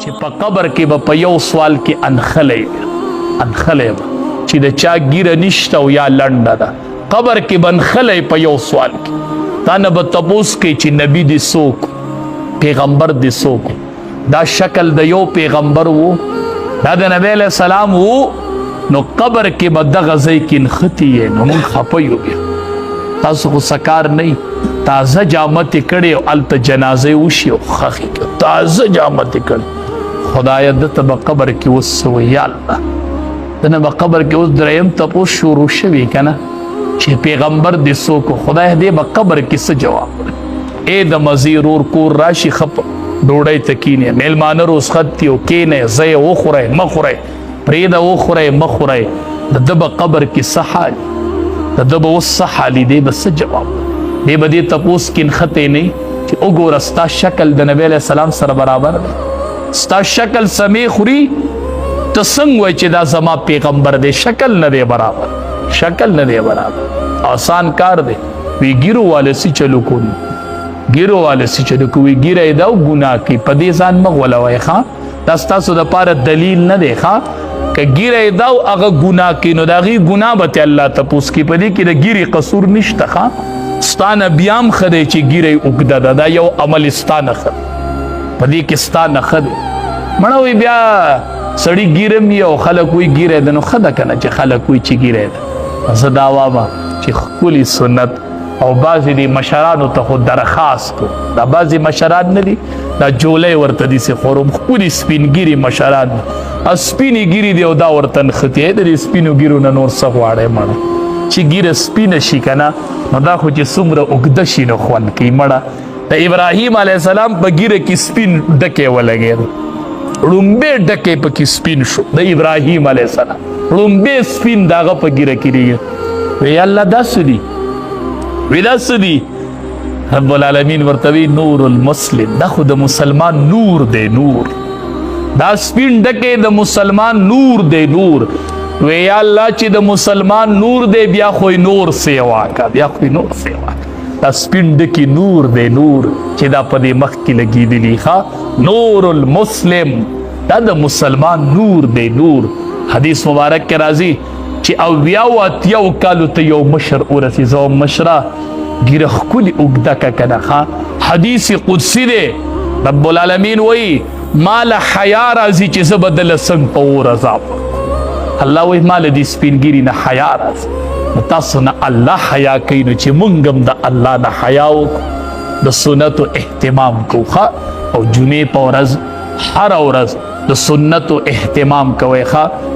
چې په قبر کې به په یو سوال کې انخلی به چې د چا ګیره نشته او یا لنډه ده، قبر کې به انخلی په یو سوال کې تا نه به تپوس کوي چې نبی دې څوک، پیغمبر دې څوک، دا شکل د یو پیغمبر و، دا د نبی علیہ السلام و، نو قبر کې به دغه ځای کې نښتي یې، نو موږ خفه یو بیا. تاسو خو سکار نه تازه جامه تې کړې او هلته جنازې وشي او خښې کړه، تازه جامه تې کړې. خدایه دته به قبر کې اوس څه وایي؟ یا الله دنه به قبر کې اوس دریم تپوس شروع شوي که نه چې پیغمبر دې څوک و. خدای دې به قبر کې څه جواب وایي؟ ای د مزې رور کور راشي خپ ډوډۍ ته کینې، میلمانه رخصت دي او کینې، ځئ وخورئ مه خورئ، پرېږده وخورئ مه خورئ، د ده به قبر کې څه حال، د ده به اوس څه حالي، دی به څه جواب؟ دی به دې تپوس کې نښتی نه چې وګوره ستا شکل د نبی علیه السلام سره برابر دی، ستا شکل سمې خوري، ته څنګه وایي چې دا زما پیغمبر دی؟ شکل نه دی برابر، شکل نه دی برابر. آسان کار دی. وی ګیرو واله سی چلو کون، ګیرو واله سی چلو کو، وی ګیره دا ګناه کوي، په دې ځان مه غولوئ ښه، دا ستاسو دپاره دلیل نه دی ښه. که ګیره دا هغه ګناه کوي نو د هغې ګناه به تې الله تپوس کوي، په دې کې د ګیرې قصور نشته ښه. ستا نه بیا هم ښه دی چې ګیره یې اوږده ده، دا یو عمل ستا نه ښه دی، په دې کې ستا نه ښه دی. مړه وایي بیا سړي ګیره م او خلک وایي ګیره ده، نو ښه ده که نه چې خلک وایي چې ګیره ده. زه دا وامه چې ښکلي سنت او بعضې دې مشرانو ته خو درخواست کو، دا بعضې مشران نه دي، دا جولی ورته داسې خورم، ښکلي سپین ګیري مشران دي، سپینې ګیرې دي او دا ورته نښتي. د دې سپینو ګیرو نه نور څه غواړئ مړه، چې ګیره سپینه شي که نه نو دا خو چې څومره اوږده شي نو خوند کوي. مړه د ابراهیم علیه السلام په ګیره کې سپین ډکی ولګېد، ړومبی ډکی پکې سپین شو د ابراهیم علیه السلام، ړومبی سپین د هغه په ګیره کې ریږي. وی الله دا څه دي؟ وی دا څه دي؟ رب العالمین ورته وی نور المسلم، دا خو د مسلمان نور دی، نور دا سپین ډکی د مسلمان نور دی، نور. وی یا الله چې د مسلمان نور دی بیا خو نور سیوا کا، بیا خو نور سیوا کا، دا سپین ډکی نور دی، نور چې دا په دې مخ کې لګېدلي ښه، نور المسلم، دا د مسلمان نور دی، نور. حدیث مبارک کې راځي چې اویاو اتیاو کالو ته یو مشر ورسي، زه مشره ګیره ښکلي اوږده که که نه ښه. حدیث قدسي دی، رب العالمین وایي ما له حیا راځي چې زه به دله څنګه په اور عذاب ورکړم. الله وایي ما له دې سپین ګیري نه حیا راځي، نو تاسو نه الله حیا کوي، نو چې موږ هم د الله نه حیا وکړو، د سنتو اهتمام کوو ښه. او جمعې په ورځ هره ورځ د سنتو اهتمام کوئ ښه.